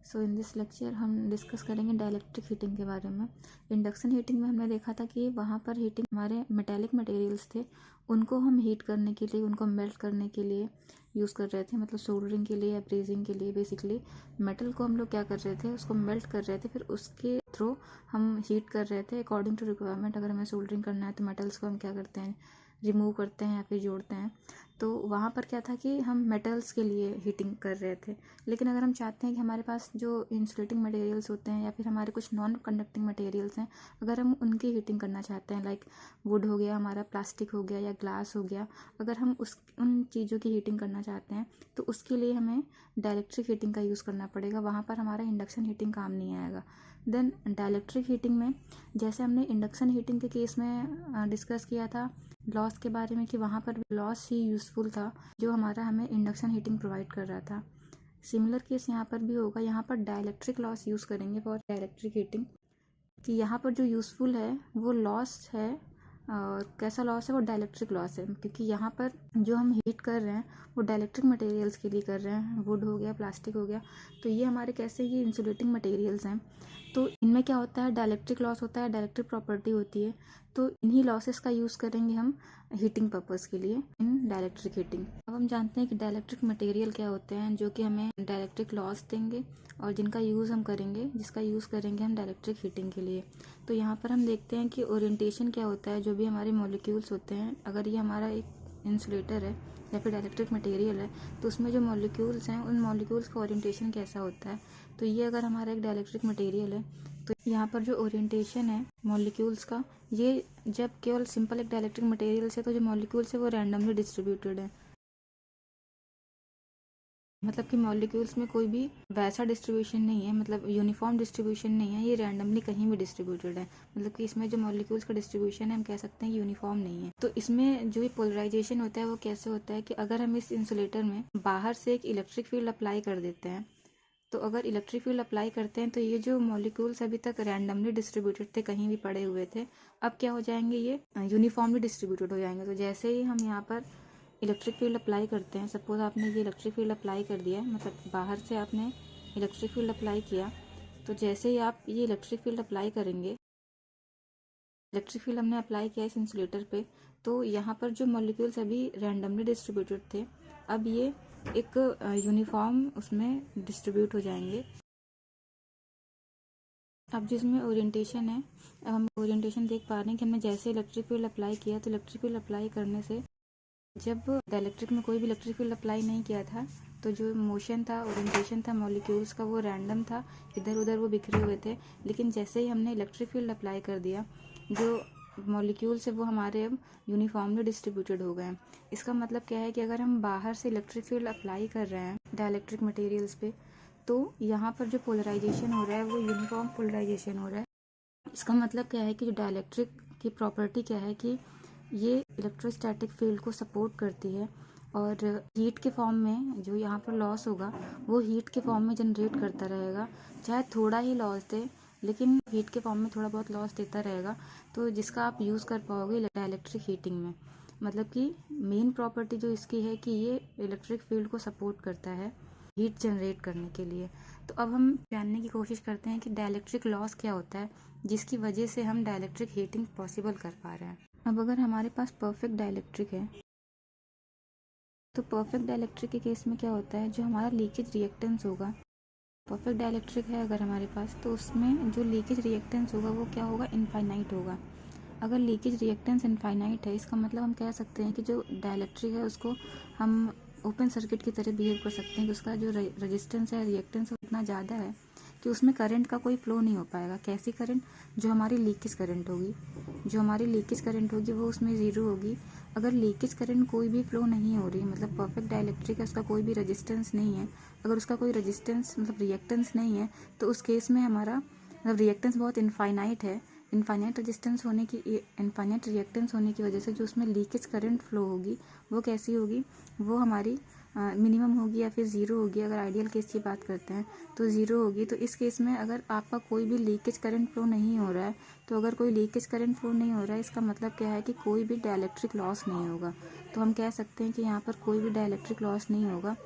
So in this lecture हम discuss करेंगे dielectric heating के बारे में। इंडक्शन हीटिंग में हमने देखा था कि वहाँ पर हीटिंग हमारे मेटेलिक मटेरियल्स थे, उनको हम हीट करने के लिए, उनको मेल्ट करने के लिए यूज़ कर रहे थे, मतलब सोल्डरिंग के लिए या ब्रेजिंग के लिए। बेसिकली मेटल को हम लोग क्या कर रहे थे, उसको मेल्ट कर रहे थे, फिर उसके थ्रू हम हीट कर रहे थे अकॉर्डिंग टू रिक्वायरमेंट। अगर हमें सोल्डरिंग करना है तो मेटल्स को हम क्या करते हैं, रिमूव करते हैं या फिर जोड़ते हैं। तो वहाँ पर क्या था कि हम मेटल्स के लिए हीटिंग कर रहे थे। लेकिन अगर हम चाहते हैं कि हमारे पास जो इंसुलेटिंग मटेरियल्स होते हैं या फिर हमारे कुछ नॉन कंडक्टिंग मटेरियल्स हैं, अगर हम उनकी हीटिंग करना चाहते हैं, लाइक वुड हो गया, हमारा प्लास्टिक हो गया या ग्लास हो गया, अगर हम उन चीज़ों की हीटिंग करना चाहते हैं तो उसके लिए हमें डाइलेक्ट्रिक हीटिंग का यूज़ करना पड़ेगा। वहाँ पर हमारा इंडक्शन हीटिंग काम नहीं आएगा। देन डाइलेक्ट्रिक हीटिंग में, जैसे हमने इंडक्शन हीटिंग के केस में डिस्कस किया था लॉस के बारे में, कि वहाँ पर लॉस ही यूज़फुल था जो हमारा हमें इंडक्शन हीटिंग प्रोवाइड कर रहा था। सिमिलर केस यहाँ पर भी होगा। यहाँ पर डाइलेक्ट्रिक लॉस यूज़ करेंगे फॉर डाइलेक्ट्रिक हीटिंग, कि यहाँ पर जो यूज़फुल है वो लॉस है। और कैसा लॉस है, वो डाइलेक्ट्रिक लॉस है, क्योंकि यहाँ पर जो हम हीट कर रहे हैं वो डाइलेक्ट्रिक मटेरियल्स के लिए कर रहे हैं, वुड हो गया, प्लास्टिक हो गया। तो ये हमारे कैसे, ये इंसुलेटिंग मटेरियल्स हैं, तो इनमें क्या होता है, डाइलेक्ट्रिक लॉस होता है, डाइलेक्ट्रिक प्रॉपर्टी होती है। तो इन्हीं लॉसेस का यूज़ करेंगे हम हीटिंग पर्पस के लिए इन डाइलेक्ट्रिक हीटिंग। अब हम जानते हैं कि डाइलेक्ट्रिक मटेरियल क्या होते हैं जो कि हमें डाइलेक्ट्रिक लॉस देंगे और जिनका यूज़ हम करेंगे, जिसका यूज़ करेंगे हम डाइलेक्ट्रिक हीटिंग के लिए। तो यहाँ पर हम देखते हैं कि ओरिएंटेशन क्या होता है। जो भी हमारे मॉलिक्यूल्स होते हैं, अगर ये हमारा एक इंसुलेटर है या फिर डाइलेक्ट्रिक मटेरियल है, तो उसमें जो मॉलिक्यूल्स हैं उन मॉलिक्यूल्स का ओरिएंटेशन कैसा होता है। तो ये अगर हमारा एक डाइलेक्ट्रिक मटेरियल है तो यहाँ पर जो ओरिएंटेशन है मॉलिक्यूल्स का, ये जब केवल सिंपल एक डाइलेक्ट्रिक मटेरियल है तो जो मॉलिक्यूल्स है वो रैंडमली डिस्ट्रीब्यूटेड है। मतलब कि मॉलिक्यूल्स में कोई भी वैसा डिस्ट्रीब्यूशन नहीं है, मतलब यूनिफॉर्म डिस्ट्रीब्यूशन नहीं है, ये रैंडमली कहीं भी डिस्ट्रीब्यूटेड है। मतलब कि इसमें जो मॉलिक्यूल्स का डिस्ट्रीब्यूशन है हम कह सकते हैं यूनिफॉर्म नहीं है। तो इसमें जो ये पोलराइजेशन होता है वो कैसे होता है, कि अगर हम इस इंसुलेटर में बाहर से एक इलेक्ट्रिक फील्ड अप्लाई कर देते हैं, तो अगर इलेक्ट्रिक फील्ड अप्लाई करते हैं तो ये जो मॉलिक्यूल्स अभी तक रैंडमली डिस्ट्रीब्यूटेड थे, कहीं भी पड़े हुए थे, अब क्या हो जाएंगे, ये यूनिफॉर्मली डिस्ट्रीब्यूटेड हो जाएंगे। तो जैसे ही हम यहाँ पर इलेक्ट्रिक फील्ड अप्लाई करते हैं, सपोज आपने ये इलेक्ट्रिक फील्ड अप्लाई कर दिया, मतलब बाहर से आपने इलेक्ट्रिक फील्ड अप्लाई किया, तो जैसे ही आप ये इलेक्ट्रिक फील्ड अप्लाई करेंगे, इलेक्ट्रिक फील्ड हमने अप्लाई किया इस इंसुलेटर पे, तो यहाँ पर जो मॉलिक्यूल्स अभी रैंडमली डिस्ट्रीब्यूटेड थे, अब ये एक यूनिफॉर्म उसमें डिस्ट्रीब्यूट हो जाएंगे। अब जिसमें ओरिएंटेशन है, अब हम ओरिएंटेशन देख पा रहे हैं कि हमने जैसे इलेक्ट्रिक फील्ड अप्लाई किया, तो इलेक्ट्रिक फील्ड अप्लाई करने से, जब डाइलेक्ट्रिक में कोई भी इलेक्ट्रिक फील्ड अप्लाई नहीं किया था, तो जो मोशन था, ओरिएंटेशन था मॉलिक्यूल्स का, वो रैंडम था, इधर उधर वो बिखरे हुए थे। लेकिन जैसे ही हमने इलेक्ट्रिक फील्ड अप्लाई कर दिया, जो मॉलिक्यूल्स है वो हमारे अब यूनिफॉर्मली डिस्ट्रीब्यूटेड हो गए हैं। इसका मतलब क्या है कि अगर हम बाहर से इलेक्ट्रिक फील्ड अप्लाई कर रहे हैं डाइलेक्ट्रिक मटेरियल्स पे, तो यहाँ पर जो पोलराइजेशन हो रहा है वो यूनिफॉर्म पोलराइजेशन हो रहा है। इसका मतलब क्या है कि जो डाइलेक्ट्रिक की प्रॉपर्टी क्या है, कि ये इलेक्ट्रोस्टैटिक फील्ड को सपोर्ट करती है, और हीट के फॉर्म में जो यहाँ पर लॉस होगा वो हीट के फॉर्म में जनरेट करता रहेगा, चाहे थोड़ा ही लॉस दे, लेकिन हीट के फॉर्म में थोड़ा बहुत लॉस देता रहेगा। तो जिसका आप यूज़ कर पाओगे डाइलेक्ट्रिक हीटिंग में। मतलब कि मेन प्रॉपर्टी जो इसकी है कि ये इलेक्ट्रिक फील्ड को सपोर्ट करता है हीट जनरेट करने के लिए। तो अब हम जानने की कोशिश करते हैं कि डाइलेक्ट्रिक लॉस क्या होता है जिसकी वजह से हम डाइलेक्ट्रिक हीटिंग पॉसिबल कर पा रहे हैं। अब अगर हमारे पास परफेक्ट डाइलेक्ट्रिक है, तो परफेक्ट डाइलेक्ट्रिक के केस में क्या होता है, जो हमारा लीकेज रिएक्टेंस होगा, परफेक्ट डाइलेक्ट्रिक है अगर हमारे पास, तो उसमें जो लीकेज रिएक्टेंस होगा वो क्या होगा, इनफाइनाइट होगा। अगर लीकेज रिएक्टेंस इनफाइनाइट है, इसका मतलब हम कह सकते हैं कि जो डाइलेक्ट्रिक है उसको हम ओपन सर्किट की तरह बिहेव कर सकते हैं, कि उसका जो रेजिस्टेंस है, रिएक्टेंस उतना ज़्यादा है कि उसमें करंट का कोई फ्लो नहीं हो पाएगा। कैसी करंट, जो हमारी लीकेज करंट होगी, जो हमारी लीकेज करंट होगी वो उसमें ज़ीरो होगी। अगर लीकेज करंट कोई भी फ्लो नहीं हो रही, मतलब परफेक्ट डाइलेक्ट्रिक है, उसका कोई भी रेजिस्टेंस नहीं है, अगर उसका कोई रेजिस्टेंस मतलब रिएक्टेंस नहीं है, तो उस केस में हमारा मतलब रिएक्टेंस बहुत इनफाइनाइट है। इनफाइनाइट रेजिस्टेंस होने की, इनफाइनाइट रिएक्टेंस होने की वजह से जो उसमें लीकेज करंट फ्लो होगी वो कैसी होगी, वो हमारी मिनिमम होगी या फिर ज़ीरो होगी। अगर आइडियल केस की बात करते हैं तो ज़ीरो होगी। तो इस केस में अगर आपका कोई भी लीकेज करंट फ्लो नहीं हो रहा है, तो अगर कोई लीकेज करंट फ्लो नहीं हो रहा है, इसका मतलब क्या है कि कोई भी डाइलेक्ट्रिक लॉस नहीं होगा। तो हम कह सकते हैं कि यहाँ पर कोई भी डाइलेक्ट्रिक लॉस नहीं होगा।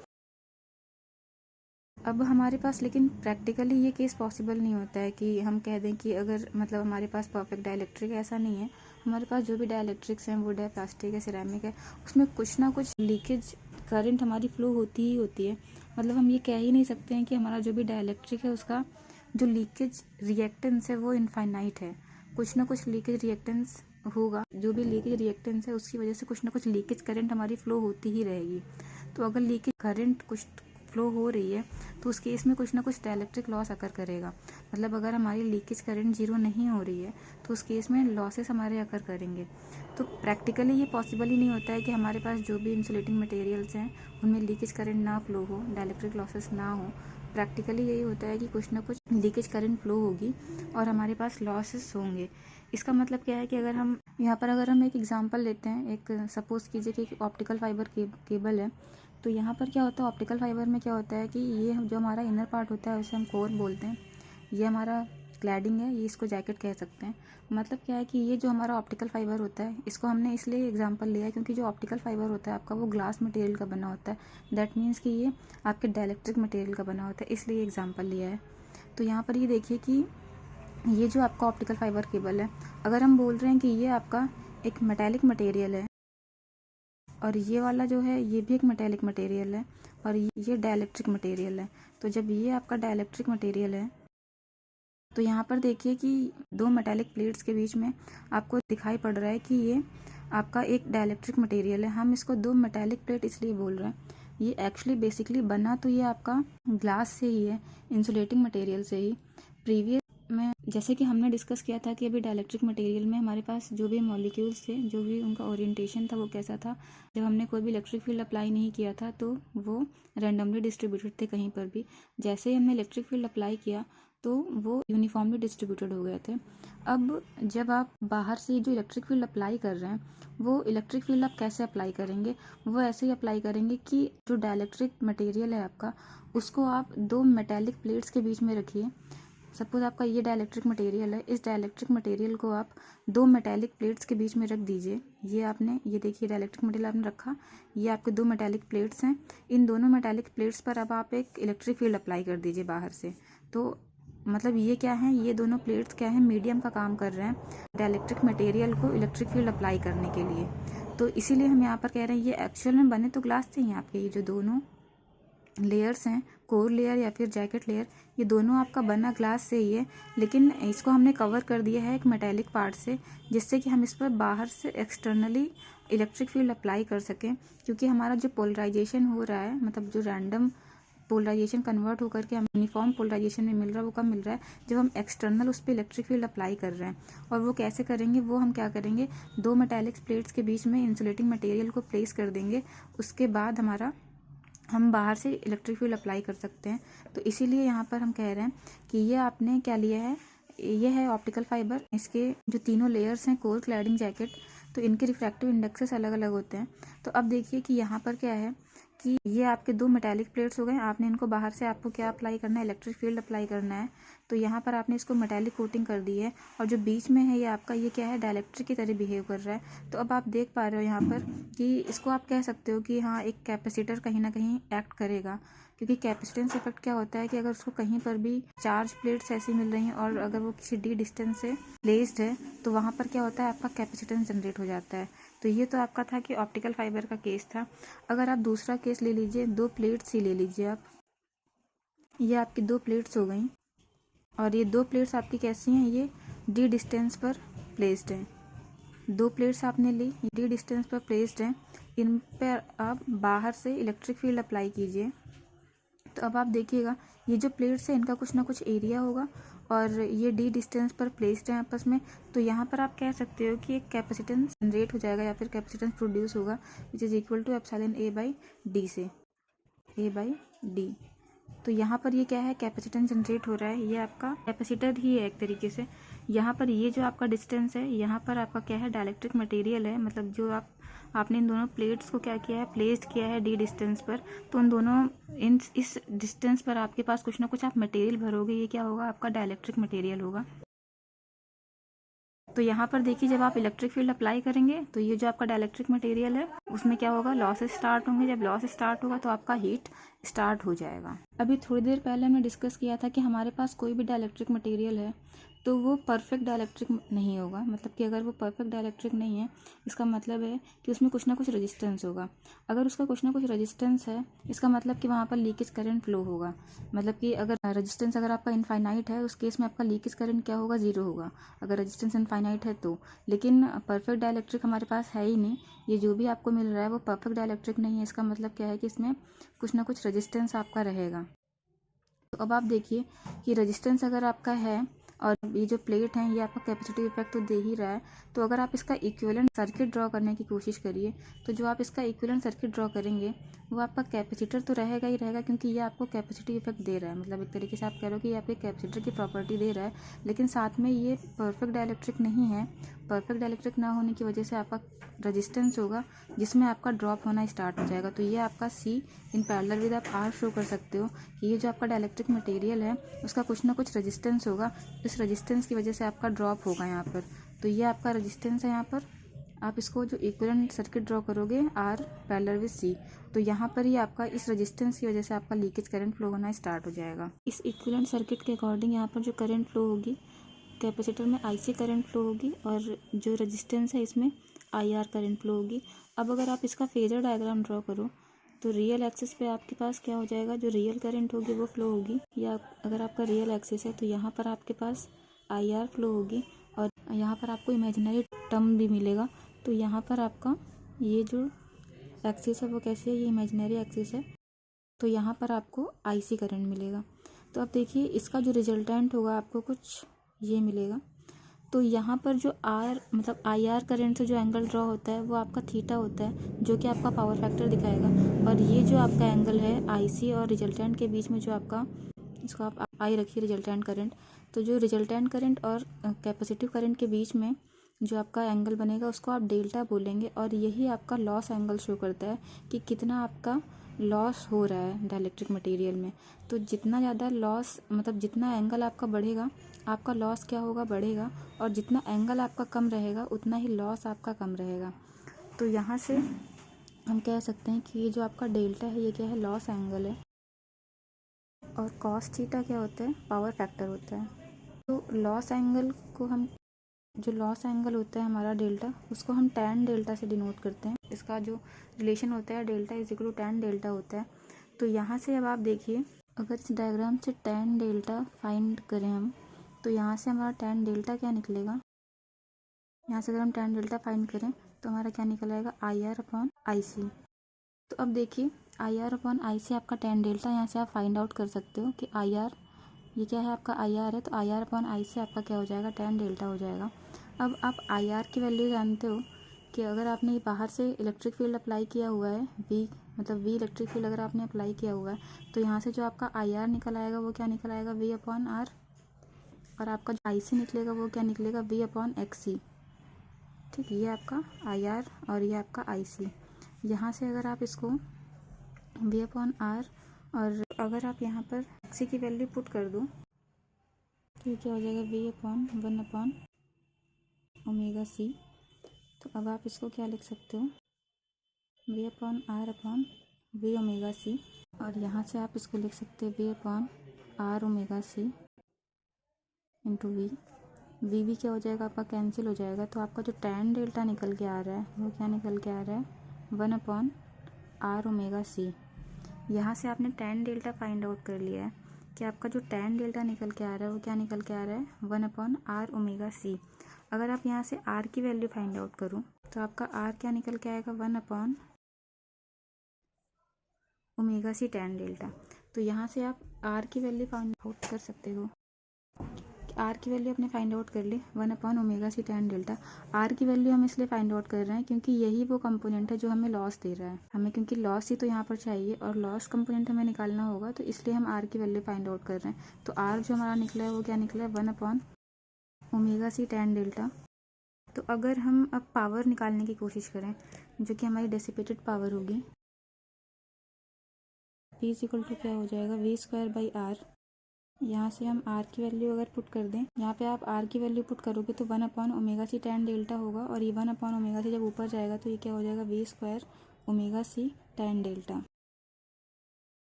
अब हमारे पास लेकिन प्रैक्टिकली ये केस पॉसिबल नहीं होता है कि हम कह दें कि अगर मतलब हमारे पास परफेक्ट डाइलेक्ट्रिक, ऐसा नहीं है। हमारे पास जो भी डाइलेक्ट्रिक्स हैं, वुड है, प्लास्टिक है, सिरेमिक है, उसमें कुछ ना कुछ लीकेज करंट हमारी फ्लो होती ही होती है। मतलब हम ये कह ही नहीं सकते हैं कि हमारा जो भी डाइलेक्ट्रिक है उसका जो लीकेज रिएक्टेंस है वो इनफाइनाइट है। कुछ ना कुछ लीकेज रिएक्टेंस होगा। जो भी लीकेज रिएक्टेंस है उसकी वजह से कुछ ना कुछ लीकेज करंट हमारी फ्लो होती ही रहेगी। तो अगर लीकेज करंट कुछ फ्लो हो रही है तो उस केस में कुछ ना कुछ डाइलेक्ट्रिक लॉस अकर करेगा। मतलब अगर हमारी लीकेज करंट जीरो नहीं हो रही है तो उस केस में लॉसेस हमारे अकर करेंगे। तो प्रैक्टिकली ये पॉसिबल ही नहीं होता है कि हमारे पास जो भी इंसुलेटिंग मटेरियल्स हैं उनमें लीकेज करंट ना फ्लो हो, डाइलेक्ट्रिक लॉसेस ना हो। प्रैक्टिकली यही होता है कि कुछ ना कुछ लीकेज करंट फ्लो होगी और हमारे पास लॉसेस होंगे। इसका मतलब क्या है कि अगर हम यहाँ पर अगर हम एक एग्जांपल लेते हैं, एक सपोज कीजिए कि एक ऑप्टिकल फाइबर केबल है। तो यहाँ पर क्या होता है, ऑप्टिकल फाइबर में क्या होता है कि ये जो हमारा इनर पार्ट होता है उसे हम कोर बोलते हैं। ये हमारा क्लैडिंग है, ये इसको जैकेट कह सकते हैं। मतलब क्या है कि ये जो हमारा ऑप्टिकल फाइबर होता है इसको हमने इसलिए एग्जांपल लिया है क्योंकि जो ऑप्टिकल फाइबर होता है आपका वो ग्लास मटेरियल का बना होता है। दैट मीन्स कि ये आपके डाइलेक्ट्रिक मटेरियल का बना होता है, इसलिए एग्जाम्पल लिया है। तो यहाँ पर ये देखिए कि ये जो आपका ऑप्टिकल फाइबर केबल है, अगर हम बोल रहे हैं कि ये आपका एक मेटेलिक मटेरियल है और ये वाला जो है ये भी एक मेटेलिक मटेरियल है और ये डाइलेक्ट्रिक मटेरियल है। तो जब ये आपका डाइलेक्ट्रिक मटेरियल है तो यहाँ पर देखिए कि दो मेटेलिक प्लेट्स के बीच में आपको दिखाई पड़ रहा है कि ये आपका एक डाइलेक्ट्रिक मटेरियल है। हम इसको दो मेटेलिक प्लेट इसलिए बोल रहे हैं, ये एक्चुअली बेसिकली बना तो ये आपका ग्लास से ही है, इंसुलेटिंग मटेरियल से ही। प्रीवियस में जैसे कि हमने डिस्कस किया था कि अभी डाइलेक्ट्रिक मटेरियल में हमारे पास जो भी मॉलिक्यूल्स थे, जो भी उनका ओरिएंटेशन था वो कैसा था, जब हमने कोई भी इलेक्ट्रिक फील्ड अप्लाई नहीं किया था तो वो रैंडमली डिस्ट्रीब्यूटेड थे कहीं पर भी। जैसे ही हमने इलेक्ट्रिक फील्ड अप्लाई किया तो वो यूनिफॉर्मली डिस्ट्रीब्यूटेड हो गए थे। अब जब आप बाहर से जो इलेक्ट्रिक फील्ड अप्लाई कर रहे हैं वो इलेक्ट्रिक फील्ड आप कैसे अप्लाई करेंगे, वो ऐसे ही अप्लाई करेंगे कि जो डाइलेक्ट्रिक मटेरियल है आपका उसको आप दो मेटेलिक प्लेट्स के बीच में रखिए। सपोज आपका ये डाइलेक्ट्रिक मटेरियल है, इस डाइलेक्ट्रिक मटेरियल को आप दो मेटेलिक प्लेट्स के बीच में रख दीजिए। ये देखिए डाइलेक्ट्रिक मटेरियल आपने रखा, ये आपके दो मेटेलिक प्लेट्स हैं। इन दोनों मेटेलिक प्लेट्स पर अब आप एक इलेक्ट्रिक फील्ड अप्लाई कर दीजिए बाहर से। तो मतलब ये क्या है, ये दोनों प्लेट्स क्या है, मीडियम का काम कर रहे हैं डाइलेक्ट्रिक मटेरियल को इलेक्ट्रिक फील्ड अप्लाई करने के लिए। तो इसीलिए हम यहाँ पर कह रहे हैं ये एक्चुअल में बने तो ग्लास से ही आपके ये जो दोनों लेयर्स हैं, कोर लेयर या फिर जैकेट लेयर, ये दोनों आपका बना ग्लास से ही है, लेकिन इसको हमने कवर कर दिया है एक मेटेलिक पार्ट से, जिससे कि हम इस पर बाहर से एक्सटर्नली इलेक्ट्रिक फील्ड अप्लाई कर सकें। क्योंकि हमारा जो पोलराइजेशन हो रहा है, मतलब जो रैंडम पोलराइजेशन कन्वर्ट होकर के हम यूनिफॉर्म पोलराइजेशन में मिल रहा है, वो कब मिल रहा है, जब हम एक्सटर्नल उस पर इलेक्ट्रिक फील्ड अप्लाई कर रहे हैं। और वो कैसे करेंगे, वो हम क्या करेंगे, दो मेटेलिक प्लेट्स के बीच में इंसुलेटिंग मटेरियल को प्लेस कर देंगे, उसके बाद हम बाहर से इलेक्ट्रिक फील्ड अप्लाई कर सकते हैं। तो इसीलिए यहाँ पर हम कह रहे हैं कि ये आपने क्या लिया है, ये है ऑप्टिकल फाइबर। इसके जो तीनों लेयर्स हैं, कोर, क्लैडिंग, जैकेट, तो इनके रिफ्रैक्टिव इंडेक्सेस अलग अलग होते हैं। तो अब देखिए कि यहाँ पर क्या है कि ये आपके दो मेटालिक प्लेट्स हो गए, आपने इनको बाहर से आपको क्या अप्लाई करना है, इलेक्ट्रिक फील्ड अप्लाई करना है। तो यहाँ पर आपने इसको मेटालिक कोटिंग कर दी है और जो बीच में है ये आपका ये क्या है, डाइलेक्ट्रिक की तरह बिहेव कर रहा है। तो अब आप देख पा रहे हो यहाँ पर कि इसको आप कह सकते हो कि हाँ, एक कैपेसिटर कहीं ना कहीं एक्ट करेगा। क्योंकि कैपेसिटेंस इफेक्ट क्या होता है कि अगर उसको कहीं पर भी चार्ज प्लेट्स ऐसी मिल रही हैं और अगर वो किसी डी डिस्टेंस से प्लेस्ड है तो वहाँ पर क्या होता है, आपका कैपेसिटेंस जनरेट हो जाता है। तो ये तो आपका था कि ऑप्टिकल फाइबर का केस था। अगर आप दूसरा केस ले लीजिए, दो प्लेट्स ही ले लीजिए आप, ये आपकी दो प्लेट्स हो गई और ये दो प्लेट्स आपकी कैसी हैं, ये डी डिस्टेंस पर प्लेस्ड हैं। दो प्लेट्स आपने ली, डी डिस्टेंस पर प्लेस्ड हैं, इन पर आप बाहर से इलेक्ट्रिक फील्ड अप्लाई कीजिए। तो अब आप देखिएगा ये जो प्लेट्स है इनका कुछ ना कुछ एरिया होगा और ये डी डिस्टेंस पर प्लेस्ड है आपस में। तो यहाँ पर आप कह सकते हो कि एक कैपेसिटेंस जनरेट हो जाएगा या फिर कैपेसिटेंस प्रोड्यूस होगा, which is equal to epsilon A by D से, ए बाई डी। तो यहाँ पर ये क्या है, कैपेसिटेंस जनरेट हो रहा है, ये आपका कैपेसिटर ही है एक तरीके से। यहाँ पर ये जो आपका डिस्टेंस है, यहाँ पर आपका क्या है, डाइलेक्ट्रिक मटेरियल है। मतलब जो आपने इन दोनों प्लेट्स को क्या किया है, प्लेस्ड किया है डी डिस्टेंस पर। तो उन दोनों इस डिस्टेंस पर आपके पास कुछ ना कुछ आप मटेरियल भरोगे, ये क्या होगा, आपका डाइलेक्ट्रिक मटेरियल होगा। तो यहाँ पर देखिए जब आप इलेक्ट्रिक फील्ड अप्लाई करेंगे तो ये जो आपका डाइलेक्ट्रिक मटेरियल है उसमें क्या होगा, लॉसेस स्टार्ट होंगे। जब लॉस स्टार्ट होगा तो आपका हीट स्टार्ट हो जाएगा। अभी थोड़ी देर पहले हमने डिस्कस किया था कि हमारे पास कोई भी डाइलेक्ट्रिक मटेरियल है तो वो परफेक्ट डाइलेक्ट्रिक नहीं होगा। मतलब कि अगर वो परफेक्ट डाइलेक्ट्रिक नहीं है, इसका मतलब है कि उसमें कुछ ना कुछ रेजिस्टेंस होगा। अगर उसका कुछ ना कुछ रेजिस्टेंस है, इसका मतलब कि वहाँ पर लीकेज करंट फ्लो होगा। मतलब कि अगर रेजिस्टेंस अगर आपका इनफाइनाइट है, उस केस में आपका लीकेज करंट क्या होगा, 0 होगा, अगर रेजिस्टेंस इनफाइनाइट है तो। लेकिन परफेक्ट डाइलेक्ट्रिक हमारे पास है ही नहीं। ये जो भी आपको मिल रहा है वो परफेक्ट डाइलेक्ट्रिक नहीं है। इसका मतलब क्या है कि इसमें कुछ ना कुछ रेजिस्टेंस आपका रहेगा। तो अब आप देखिए कि रेजिस्टेंस अगर आपका है और ये जो प्लेट है ये आपका कैपेसिटिव इफेक्ट तो दे ही रहा है, तो अगर आप इसका इक्विवेलेंट सर्किट ड्रॉ करने की कोशिश करिए, तो जो आप इसका इक्विवेलेंट सर्किट ड्रॉ करेंगे वो आपका कैपेसिटर तो रहेगा ही रहेगा, क्योंकि ये आपको कैपेसिटिव इफेक्ट दे रहा है। मतलब एक तरीके से आप कह रहे हो कि ये आपके कैपेसिटर की प्रॉपर्टी दे रहा है, लेकिन साथ में ये परफेक्ट डाइलेक्ट्रिक नहीं है। परफेक्ट डाइलेक्ट्रिक ना होने की वजह से आपका रेजिस्टेंस होगा जिसमें आपका ड्रॉप होना स्टार्ट हो जाएगा। तो ये आपका सी इन पैरेलल विद आप आर शो कर सकते हो कि ये जो आपका डाइलेक्ट्रिक मटेरियल है उसका कुछ ना कुछ रेजिस्टेंस होगा। इस रेजिस्टेंस की वजह से आपका ड्रॉप होगा यहाँ पर। तो ये आपका रेजिस्टेंस है यहाँ पर। आप इसको जो इक्विवेलेंट सर्किट ड्रॉ करोगे आर पैरेलल विद सी, तो यहाँ पर ही आपका इस रेजिस्टेंस की वजह से आपका लीकेज करंट फ्लो होना स्टार्ट हो जाएगा। इस इक्विवेलेंट सर्किट के अकॉर्डिंग यहाँ पर जो करंट फ्लो होगी, कैपेसिटर में IC करंट फ्लो होगी और जो रेजिस्टेंस है इसमें IR करंट फ्लो होगी। अब अगर आप इसका फेजर डायग्राम ड्रॉ करो तो रियल एक्सिस पे आपके पास क्या हो जाएगा, जो रियल करंट होगी वो फ्लो होगी। या अगर आपका रियल एक्सिस है तो यहाँ पर आपके पास IR फ्लो होगी और यहाँ पर आपको इमेजिनरी टर्म भी मिलेगा। तो यहाँ पर आपका ये जो एक्सिस है वो कैसी है, ये इमेजिनरी एक्सिस है, तो यहाँ पर आपको IC करंट मिलेगा। तो अब देखिए इसका जो रिजल्टेंट होगा आपको कुछ ये मिलेगा। तो यहाँ पर जो आर मतलब IR करंट से जो एंगल ड्रॉ होता है वो आपका थीटा होता है, जो कि आपका पावर फैक्टर दिखाएगा। और ये जो आपका एंगल है IC और रिजल्टेंट के बीच में जो आपका, इसको आप आई रखिए रिजल्टेंट करंट, तो जो रिजल्टेंट करंट और कैपेसिटिव करंट के बीच में जो आपका एंगल बनेगा उसको आप डेल्टा बोलेंगे। और यही आपका लॉस एंगल शो करता है कि कितना आपका लॉस हो रहा है डाइलेक्ट्रिक मटेरियल में। तो जितना ज़्यादा लॉस मतलब जितना एंगल आपका बढ़ेगा आपका लॉस क्या होगा, बढ़ेगा, और जितना एंगल आपका कम रहेगा उतना ही लॉस आपका कम रहेगा। तो यहाँ से हम कह सकते हैं कि ये जो आपका डेल्टा है ये क्या है, लॉस एंगल है, और कॉस थीटा क्या होता है, पावर फैक्टर होता है। तो लॉस एंगल को हम, जो लॉस एंगल होता है हमारा डेल्टा, उसको हम टैन डेल्टा से डिनोट करते हैं। इसका जो रिलेशन होता है delta is equal to tan delta होता है। तो यहाँ से अब आप देखिए अगर इस डायग्राम से टैन डेल्टा फाइंड करें हम, तो यहाँ से हमारा टैन डेल्टा क्या निकलेगा, यहाँ से अगर हम टैन डेल्टा फाइंड करें तो हमारा क्या निकल आएगा, IR अपॉन IC। तो अब देखिए IR अपॉन IC आपका टैन डेल्टा, यहाँ से आप फाइंड आउट कर सकते हो कि IR ये क्या है, आपका IR है, तो IR अपॉन IC आपका क्या हो जाएगा, टैन डेल्टा हो जाएगा। अब आप IR की वैल्यू जानते हो कि अगर आपने बाहर से इलेक्ट्रिक फील्ड अप्लाई किया हुआ है V, मतलब V इलेक्ट्रिक फील्ड अगर आपने अप्लाई किया हुआ है तो यहाँ से जो आपका IR निकल आएगा वो क्या निकल आएगा, V अपॉन R, और आपका जो IC निकलेगा वो क्या निकलेगा, V अपॉन XC। ठीक, ये आपका IR और ये आपका IC। यहाँ से अगर आप इसको V अपॉन R और अगर आप यहाँ पर XC की वैल्यू पुट कर दो तो ये क्या हो जाएगा, V upon 1 upon omega C। तो अब आप इसको क्या लिख सकते हो, V upon R upon V omega C, और यहाँ से आप इसको लिख सकते हो V upon R omega C into V। V भी क्या हो जाएगा आपका, कैंसिल हो जाएगा। तो आपका जो टैन डेल्टा निकल के आ रहा है वो क्या निकल के आ रहा है, 1 अपॉन R ओमेगा C। यहाँ से आपने टैन डेल्टा फाइंड आउट कर लिया है कि आपका जो टैन डेल्टा निकल के आ रहा है वो क्या निकल के आ रहा है, 1 अपॉन R ओमेगा C। अगर आप यहाँ से R की वैल्यू फाइंड आउट करो तो आपका R क्या निकल के आएगा, 1 upon omega C tan delta. तो यहाँ से आप R की वैल्यू फाइंड आउट कर सकते हो। R की वैल्यू आपने फाइंड आउट कर ली, 1 upon omega C tan delta. R की वैल्यू हम इसलिए फाइंड आउट कर रहे हैं क्योंकि यही वो कंपोनेंट है जो हमें लॉस दे रहा है। हमें क्योंकि लॉस ही तो यहाँ पर चाहिए और लॉस कंपोनेंट हमें निकालना होगा, तो इसलिए हम R की वैल्यू फाइंड आउट कर रहे हैं। तो R जो हमारा निकला है वो क्या निकला है, 1 upon omega C tan delta. तो अगर हम अब पावर निकालने की कोशिश करें जो कि हमारी डेसिपेटेड पावर होगी, P इज इक्वल टू क्या हो जाएगा, V²/R। यहाँ से हम R की वैल्यू अगर पुट कर दें, यहाँ पे आप R की वैल्यू पुट करोगे तो 1 upon omega C tan delta होगा, और ये 1 अपॉन ओमेगा C जब ऊपर जाएगा तो ये क्या हो जाएगा, V² omega C tan delta.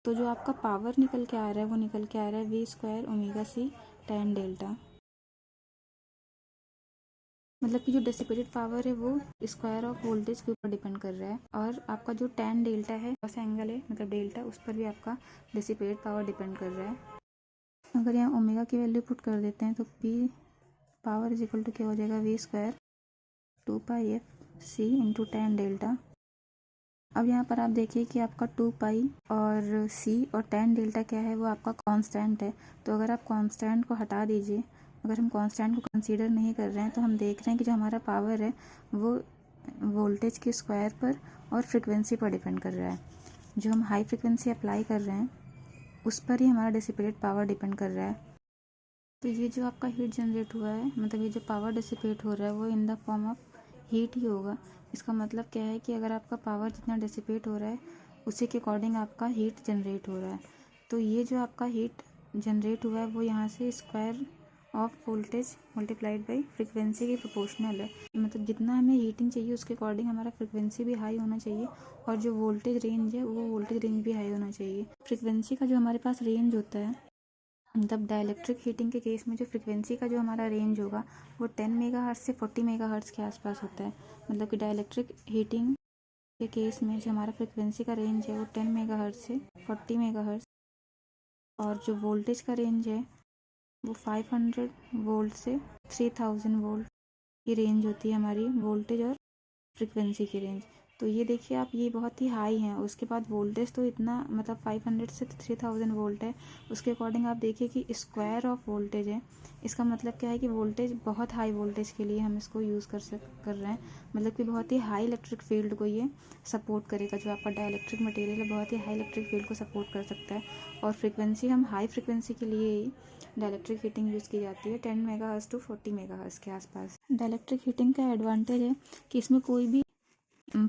तो जो आपका पावर निकल के आ रहा है वो निकल के आ रहा है v² omega c tan delta. मतलब कि जो डिसिपेटेड पावर है वो स्क्वायर ऑफ वोल्टेज के ऊपर डिपेंड कर रहा है, और आपका जो tan डेल्टा है उस एंगल है मतलब डेल्टा, उस पर भी आपका डिसिपेटेड पावर डिपेंड कर रहा है। अगर यहाँ ओमेगा की वैल्यू पुट कर देते हैं तो p power is equal to क्या हो जाएगा v² 2πf c into tan delta. अब यहाँ पर आप देखिए कि आपका 2π और c और tan डेल्टा क्या है, वो आपका कांस्टेंट है। तो अगर आप कांस्टेंट को हटा दीजिए, अगर हम कांस्टेंट को कंसीडर नहीं कर रहे हैं, तो हम देख रहे हैं कि जो हमारा पावर है वो वोल्टेज के स्क्वायर पर और फ्रिक्वेंसी पर डिपेंड कर रहा है। जो हम हाई फ्रिक्वेंसी अप्लाई कर रहे हैं उस पर ही हमारा डिसिपेटेड पावर डिपेंड कर रहा है। तो ये जो आपका हीट जनरेट हुआ है, मतलब ये जो पावर डिसिपेट हो रहा है वो in the form of heat ही होगा। इसका मतलब क्या है कि अगर आपका पावर जितना डिसिपेट हो रहा है उसी के अकॉर्डिंग आपका हीट जनरेट हो रहा है। तो ये जो आपका हीट जनरेट हुआ है वो यहाँ से square of voltage multiplied by frequency के प्रोपोर्शनल है। मतलब जितना हमें हीटिंग चाहिए उसके अकॉर्डिंग हमारा फ्रिक्वेंसी भी हाई होना चाहिए, और जो वोल्टेज रेंज है वो वोल्टेज रेंज भी हाई होना चाहिए। फ्रिक्वेंसी का जो हमारे पास रेंज होता है, मतलब डाइलेक्ट्रिक हीटिंग के केस में जो फ्रिक्वेंसी का जो हमारा रेंज होगा वो 10 मेगाहर्ट्ज़ से 40 मेगाहर्ट्ज़ के आसपास होता है। मतलब कि डाइलेक्ट्रिक हीटिंग के केस में जो हमारा फ्रिक्वेंसी का रेंज है वो 10 मेगाहर्ट्ज़ से 40 मेगाहर्ट्ज़, और जो वोल्टेज का रेंज है वो 500 वोल्ट से 3000 वोल्ट की रेंज होती है हमारी वोल्टेज और फ्रिक्वेंसी की रेंज। तो ये देखिए आप, ये बहुत ही हाई है। उसके बाद वोल्टेज तो इतना मतलब 500 से 3000 वोल्ट है। उसके अकॉर्डिंग आप देखिए कि स्क्वायर ऑफ वोल्टेज है। इसका मतलब क्या है कि वोल्टेज बहुत हाई वोल्टेज के लिए हम इसको यूज़ कर रहे हैं। मतलब कि बहुत ही हाई इलेक्ट्रिक फील्ड को ये सपोर्ट करेगा। जो आपका डाइलेक्ट्रिक मटेरियल है बहुत ही हाई इलेक्ट्रिक फील्ड को सपोर्ट कर सकता है। और फ्रिक्वेंसी हम हाई फ्रिक्वेंसी के लिए ही डाइलेक्ट्रिक हीटिंग यूज़ की जाती है 10 मेगाहर्ट्ज़ टू 40 मेगाहर्ट्ज़ के आसपास। डाइलेक्ट्रिक हीटिंग का एडवांटेज है कि इसमें कोई भी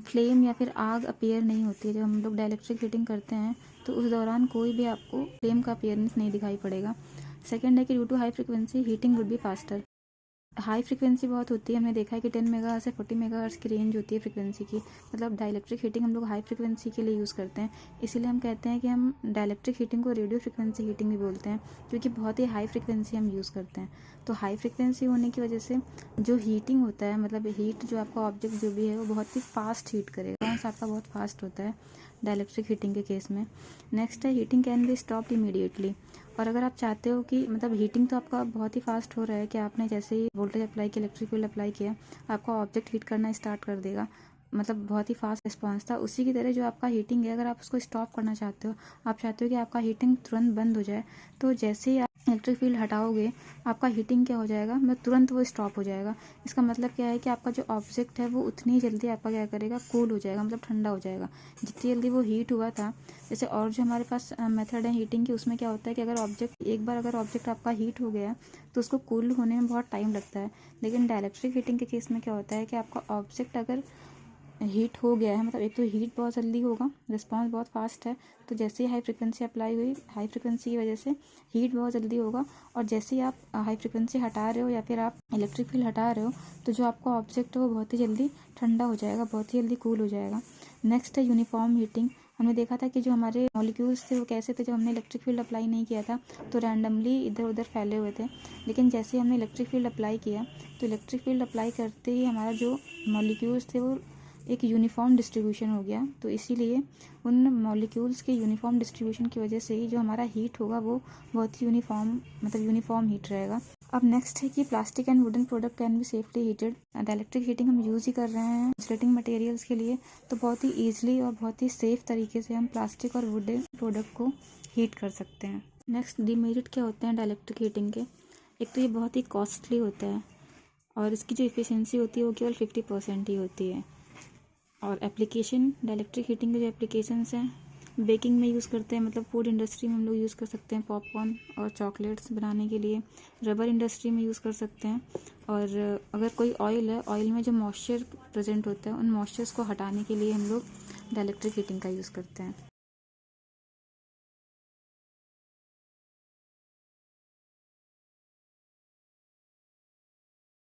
फ्लेम या फिर आग अपीयर नहीं होती है। जब हम लोग डाइलेक्ट्रिक हीटिंग करते हैं तो उस दौरान कोई भी आपको फ्लेम का अपीयरेंस नहीं दिखाई पड़ेगा। सेकंड है कि due to high frequency heating would be faster. High frequency बहुत होती है, हमने देखा है कि 10 मेगाहर्ट्ज़ से 40 मेगाहर्ट्ज़ की रेंज होती है फ्रिक्वेंसी की। मतलब डाइलेक्ट्रिक हीटिंग हम लोग हाई फ्रिक्वेंसी के लिए यूज़ करते हैं, इसीलिए हम कहते हैं कि हम डाइलेक्ट्रिक हीटिंग को रेडियो फ्रिक्वेंसी हीटिंग भी बोलते हैं, क्योंकि बहुत ही हाई फ्रिक्वेंसी हम यूज़ करते हैं। तो हाई फ्रिक्वेंसी होने की वजह से जो हीटिंग होता है, मतलब हीट जो आपका ऑब्जेक्ट जो भी है वो बहुत ही फास्ट हीट करेगा। आपका बहुत फास्ट होता है डाइलेक्ट्रिक हीटिंग के केस में। नेक्स्ट है heating can be stopped immediately. और अगर आप चाहते हो कि मतलब हीटिंग तो आपका बहुत ही फास्ट हो रहा है कि आपने जैसे ही वोल्टेज अप्लाई किया, इलेक्ट्रिक फील्ड अप्लाई किया, आपका ऑब्जेक्ट हीट करना स्टार्ट कर देगा। मतलब बहुत ही फास्ट रिस्पांस था। उसी की तरह जो आपका हीटिंग है, अगर आप उसको स्टॉप करना चाहते हो, आप चाहते हो कि आपका हीटिंग तुरंत बंद हो जाए, तो जैसे ही आप इलेक्ट्रिक फील्ड हटाओगे आपका हीटिंग क्या हो जाएगा, मतलब तुरंत वो स्टॉप हो जाएगा। इसका मतलब क्या है कि आपका जो ऑब्जेक्ट है वो उतनी जल्दी आपका क्या करेगा, कूल हो जाएगा, मतलब ठंडा हो जाएगा। जितनी जल्दी वो हीट हुआ था, जैसे और जो हमारे पास मेथड है हीटिंग की, उसमें क्या होता है कि अगर ऑब्जेक्ट आपका हीट हो गया तो उसको कूल होने में बहुत टाइम लगता है। लेकिन डाइलेक्ट्रिक हीटिंग के केस में क्या होता है कि आपका ऑब्जेक्ट अगर हीट हो गया है, मतलब एक तो हीट बहुत जल्दी होगा, रिस्पांस बहुत फास्ट है, तो जैसे ही हाई फ्रिक्वेंसी अप्लाई हुई, हाई फ्रिक्वेंसी की वजह से हीट बहुत जल्दी होगा, और जैसे ही आप हाई फ्रिक्वेंसी हटा रहे हो या फिर आप इलेक्ट्रिक फील्ड हटा रहे हो, तो जो आपका ऑब्जेक्ट है वो बहुत ही जल्दी ठंडा हो जाएगा, बहुत ही जल्दी कूल हो जाएगा। नेक्स्ट है यूनिफॉर्म हीटिंग। हमने देखा था कि जो हमारे मॉलिक्यूल्स थे वो कैसे थे, जब हमने इलेक्ट्रिक फील्ड अप्लाई नहीं किया था तो रैंडमली इधर उधर फैले हुए थे। लेकिन जैसे हमने इलेक्ट्रिक फील्ड अप्लाई किया तो इलेक्ट्रिक फील्ड अप्लाई करते ही हमारा जो मॉलिक्यूल्स थे वो एक यूनिफॉर्म डिस्ट्रीब्यूशन हो गया। तो इसीलिए उन मॉलिक्यूल्स के यूनिफॉर्म डिस्ट्रीब्यूशन की वजह से ही जो हमारा हीट होगा वो बहुत ही यूनिफॉर्म हीट रहेगा। अब नेक्स्ट है कि plastic and wooden product can be safely heated. Dielectric heating हम यूज़ ही कर रहे हैं इंसुलेटिंग मटेरियल्स के लिए, तो बहुत ही ईजिली और बहुत ही सेफ तरीके से हम प्लास्टिक और वुडन प्रोडक्ट को हीट कर सकते हैं। नेक्स्ट डीमेरिट क्या होते हैं डाइलेक्ट्रिक हीटिंग के। एक तो ये बहुत ही कॉस्टली होता है और इसकी जो एफिशिएंसी होती है वो केवल 50% ही होती है। और एप्लीकेशन डाइलेक्ट्रिक हीटिंग के जो एप्लीकेशंस हैं, बेकिंग में यूज़ करते हैं, मतलब फूड इंडस्ट्री में हम लोग यूज़ कर सकते हैं पॉपकॉर्न और चॉकलेट्स बनाने के लिए। रबर इंडस्ट्री में यूज़ कर सकते हैं। और अगर कोई ऑयल है, ऑयल में जो मॉइस्चर प्रेजेंट होता है उन मॉइस्चर्स को हटाने के लिए हम लोग डाइलेक्ट्रिक हीटिंग का यूज़ करते हैं।